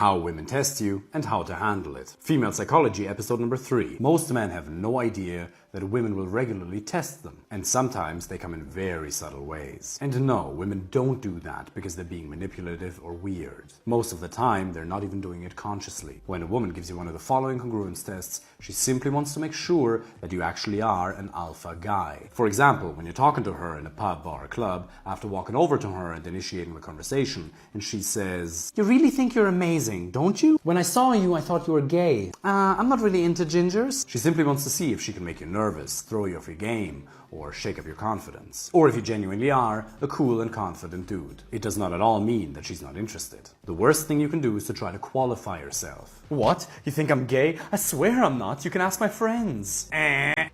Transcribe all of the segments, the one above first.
How women test you and how to handle it. Female Psychology, episode number 3. Most men have no idea that women will regularly test them, and sometimes they come in very subtle ways. And no, women don't do that because they're being manipulative or weird. Most of the time, they're not even doing it consciously. When a woman gives you one of the following congruence tests, she simply wants to make sure that you actually are an alpha guy. For example, when you're talking to her in a pub, bar, or club, after walking over to her and initiating the conversation, and she says, "You really think you're amazing, don't you? When I saw you, I thought you were gay. I'm not really into gingers." She simply wants to see if she can make you nervous, throw you off your game, or shake up your confidence. Or if you genuinely are a cool and confident dude. It does not at all mean that she's not interested. The worst thing you can do is to try to qualify yourself. "What? You think I'm gay? I swear I'm not. You can ask my friends."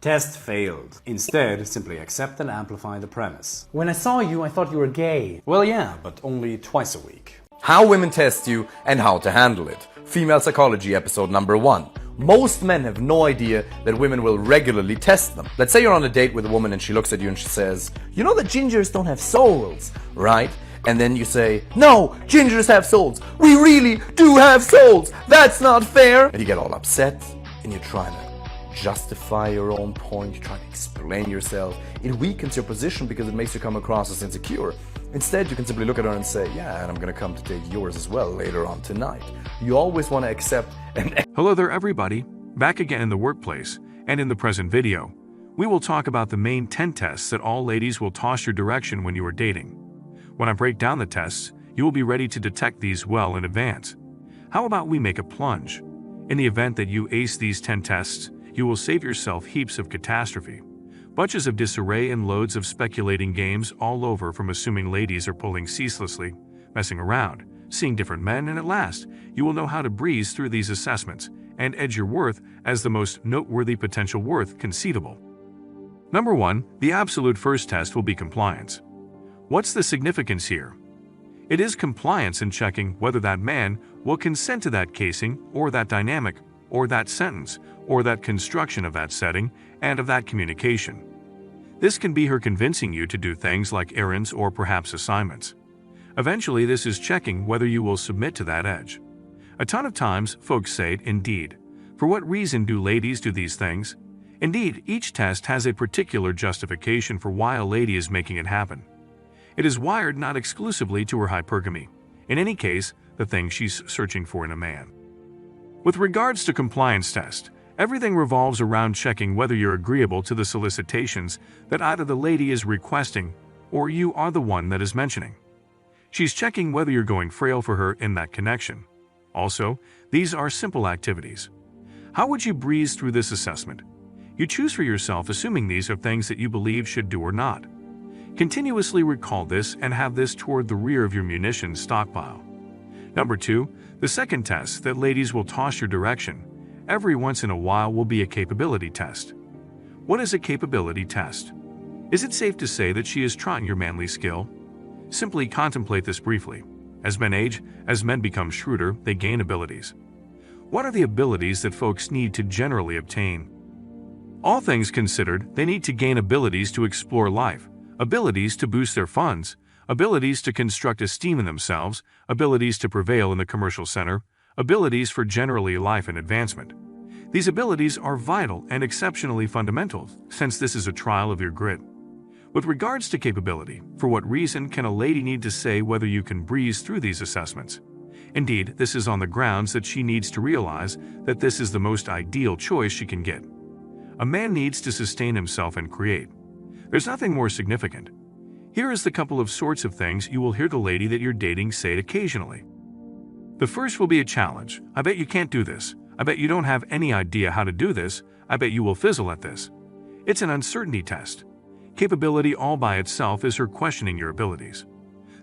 Test failed. Instead, simply accept and amplify the premise. "When I saw you, I thought you were gay." Well, yeah, but only twice a week. How women test you and how to handle it. Female Psychology, episode number 1. Most men have no idea that women will regularly test them. Let's say you're on a date with a woman and she looks at you and she says, "You know that gingers don't have souls, right?" And then you say, "No, gingers have souls. We really do have souls. That's not fair." And you get all upset and you're trying to justify your own point. You're trying to explain yourself. It weakens your position because it makes you come across as insecure. Instead, you can simply look at her and say, "Yeah, and I'm going to come to take yours as well later on tonight." You always want to accept and... Hello there everybody, back again in the workplace, and in the present video, we will talk about the main 10 tests that all ladies will toss your direction when you are dating. When I break down the tests, you will be ready to detect these well in advance. How about we make a plunge? In the event that you ace these 10 tests, you will save yourself heaps of catastrophe. Bunches of disarray and loads of speculating games all over, from assuming ladies are pulling ceaselessly, messing around, seeing different men, and at last, you will know how to breeze through these assessments and edge your worth as the most noteworthy potential worth conceivable. Number 1, the absolute first test will be compliance. What's the significance here? It is compliance in checking whether that man will consent to that casing, or that dynamic, or that sentence, or that construction of that setting and of that communication. This can be her convincing you to do things like errands or perhaps assignments. Eventually, this is checking whether you will submit to that edge. A ton of times, folks say, "Indeed. For what reason do ladies do these things?" Indeed, each test has a particular justification for why a lady is making it happen. It is wired not exclusively to her hypergamy. In any case, the thing she's searching for in a man. With regards to compliance test, everything revolves around checking whether you're agreeable to the solicitations that either the lady is requesting or you are the one that is mentioning. She's checking whether you're going frail for her in that connection. Also, these are simple activities. How would you breeze through this assessment? You choose for yourself, assuming these are things that you believe should do or not. Continuously recall this and have this toward the rear of your munitions stockpile. Number 2, the second test that ladies will toss your direction every once in a while will be a capability test. What is a capability test? Is it safe to say that she is trying your manly skill? Simply contemplate this briefly. As men age, as men become shrewder, they gain abilities. What are the abilities that folks need to generally obtain? All things considered, they need to gain abilities to explore life, abilities to boost their funds, abilities to construct esteem in themselves, abilities to prevail in the commercial center, abilities for generally life and advancement. These abilities are vital and exceptionally fundamental, since this is a trial of your grit. With regards to capability, for what reason can a lady need to say whether you can breeze through these assessments? Indeed, this is on the grounds that she needs to realize that this is the most ideal choice she can get. A man needs to sustain himself and create. There's nothing more significant. Here is the couple of sorts of things you will hear the lady that you're dating say occasionally. The first will be a challenge. "I bet you can't do this. I bet you don't have any idea how to do this. I bet you will fizzle at this." It's an uncertainty test. Capability all by itself is her questioning your abilities.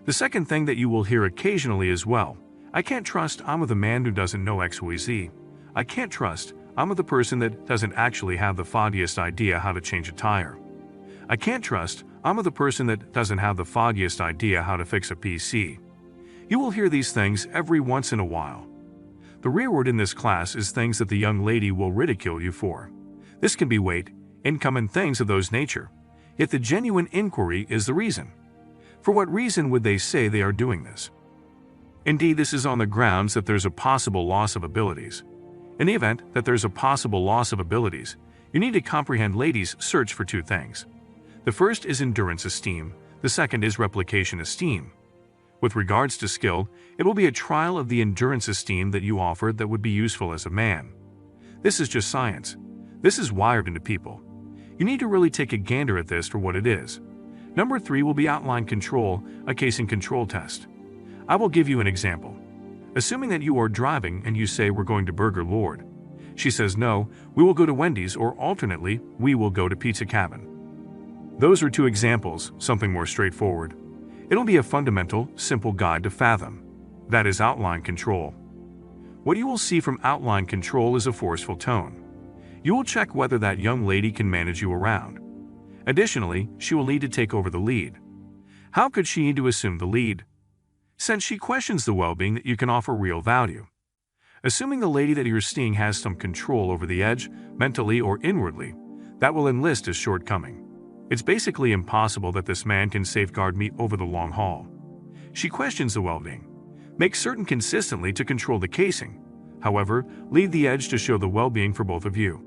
The second thing that you will hear occasionally as well: "I can't trust I'm with a man who doesn't know XYZ. I can't trust I'm with a person that doesn't actually have the foggiest idea how to change a tire. I can't trust I'm with a person that doesn't have the foggiest idea how to fix a PC." You will hear these things every once in a while. The rearward in this class is things that the young lady will ridicule you for. This can be weight, income, and things of those nature. Yet the genuine inquiry is the reason. For what reason would they say they are doing this? Indeed, this is on the grounds that there's a possible loss of abilities. In the event that there's a possible loss of abilities, you need to comprehend ladies' search for two things. The first is endurance esteem, the second is replication esteem. With regards to skill, it will be a trial of the endurance esteem that you offered that would be useful as a man. This is just science. This is wired into people. You need to really take a gander at this for what it is. Number 3 will be outline control, a case and control test. I will give you an example. Assuming that you are driving and you say we're going to Burger Lord. She says no, we will go to Wendy's, or alternately, we will go to Pizza Cabin. Those are two examples, something more straightforward. It'll be a fundamental, simple guide to fathom. That is outline control. What you will see from outline control is a forceful tone. You will check whether that young lady can manage you around. Additionally, she will need to take over the lead. How could she need to assume the lead? Since she questions the well-being that you can offer real value. Assuming the lady that you're seeing has some control over the edge, mentally or inwardly, that will enlist as shortcoming. It's basically impossible that this man can safeguard me over the long haul. She questions the well-being. Make certain consistently to control the casing. However, leave the edge to show the well-being for both of you.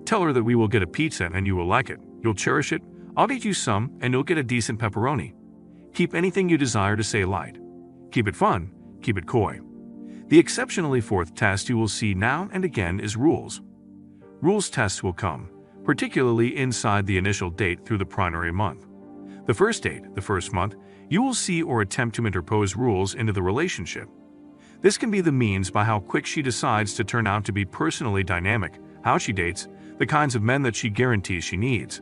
Tell her that we will get a pizza and you will like it. You'll cherish it. I'll get you some and you'll get a decent pepperoni. Keep anything you desire to say light. Keep it fun. Keep it coy. The exceptionally fourth test you will see now and again is rules. Rules tests will come, particularly inside the initial date through the primary month. The first date, the first month, you will see or attempt to interpose rules into the relationship. This can be the means by how quick she decides to turn out to be personally dynamic, how she dates, the kinds of men that she guarantees she needs.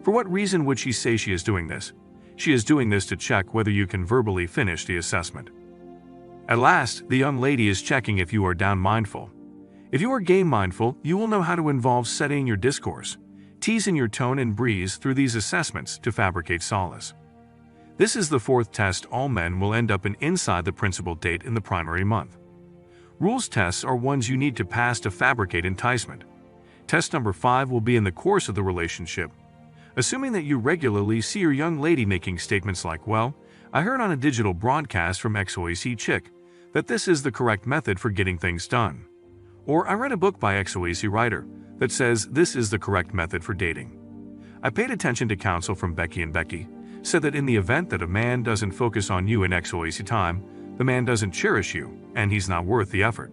For what reason would she say she is doing this? She is doing this to check whether you can verbally finish the assessment. At last, the young lady is checking if you are down mindful. If you are game mindful, you will know how to involve setting your discourse, teasing your tone and breeze through these assessments to fabricate solace. This is the fourth test all men will end up in inside the principal date in the primary month. Rules tests are ones you need to pass to fabricate enticement. Test number 5 will be in the course of the relationship. Assuming that you regularly see your young lady making statements like, well, I heard on a digital broadcast from XOAC chick that this is the correct method for getting things done. Or I read a book by XOAC writer that says this is the correct method for dating. I paid attention to counsel from Becky, and Becky said that in the event that a man doesn't focus on you in XOAC time, the man doesn't cherish you, and he's not worth the effort.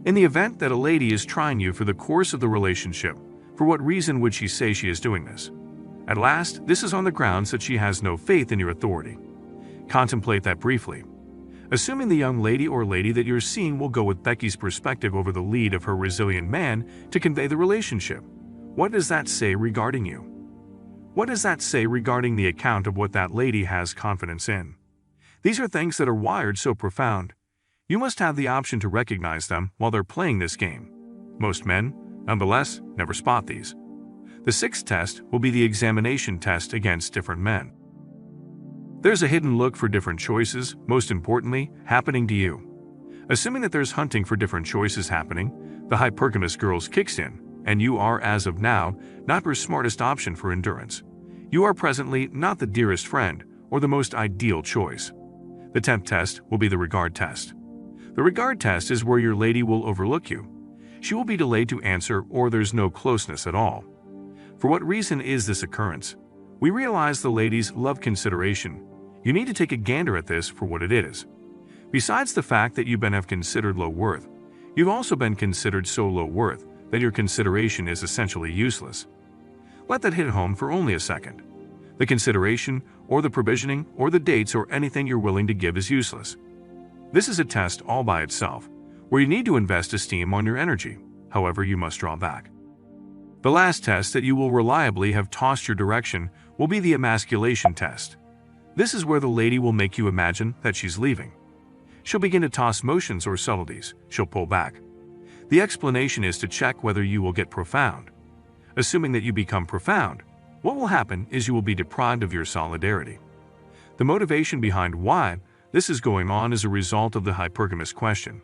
In the event that a lady is trying you for the course of the relationship, for what reason would she say she is doing this? At last, this is on the grounds that she has no faith in your authority. Contemplate that briefly. Assuming the young lady or lady that you're seeing will go with Becky's perspective over the lead of her resilient man to convey the relationship, what does that say regarding you? What does that say regarding the account of what that lady has confidence in? These are things that are wired so profound. You must have the option to recognize them while they're playing this game. Most men, nonetheless, never spot these. The sixth test will be the examination test against different men. There's a hidden look for different choices, most importantly, happening to you. Assuming that there's hunting for different choices happening, the hypergamous girls kicks in, and you are, as of now, not her smartest option for endurance. You are presently not the dearest friend or the most ideal choice. The 10th test will be the regard test. The regard test is where your lady will overlook you. She will be delayed to answer, or there's no closeness at all. For what reason is this occurrence? We realize the ladies love consideration. You need to take a gander at this for what it is. Besides the fact that you've been considered low worth, you've also been considered so low worth that your consideration is essentially useless. Let that hit home for only a second. The consideration, or the provisioning, or the dates, or anything you're willing to give is useless. This is a test all by itself, where you need to invest esteem on your energy. However, you must draw back. The last test that you will reliably have tossed your direction will be the emasculation test. This is where the lady will make you imagine that she's leaving. She'll begin to toss motions or subtleties. She'll pull back. The explanation is to check whether you will get profound. Assuming that you become profound, what will happen is you will be deprived of your solidarity. The motivation behind why this is going on is a result of the hypergamous question.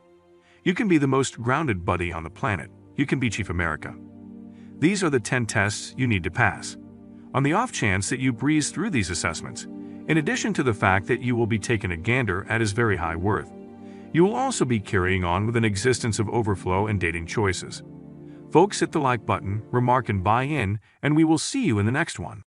You can be the most grounded buddy on the planet. You can be Chief America. These are the 10 tests you need to pass. On the off chance that you breeze through these assessments, In addition to the fact that you will be taking a gander at his very high worth, you will also be carrying on with an existence of overflow and dating choices. Folks, hit the like button, remark and buy in, and we will see you in the next one.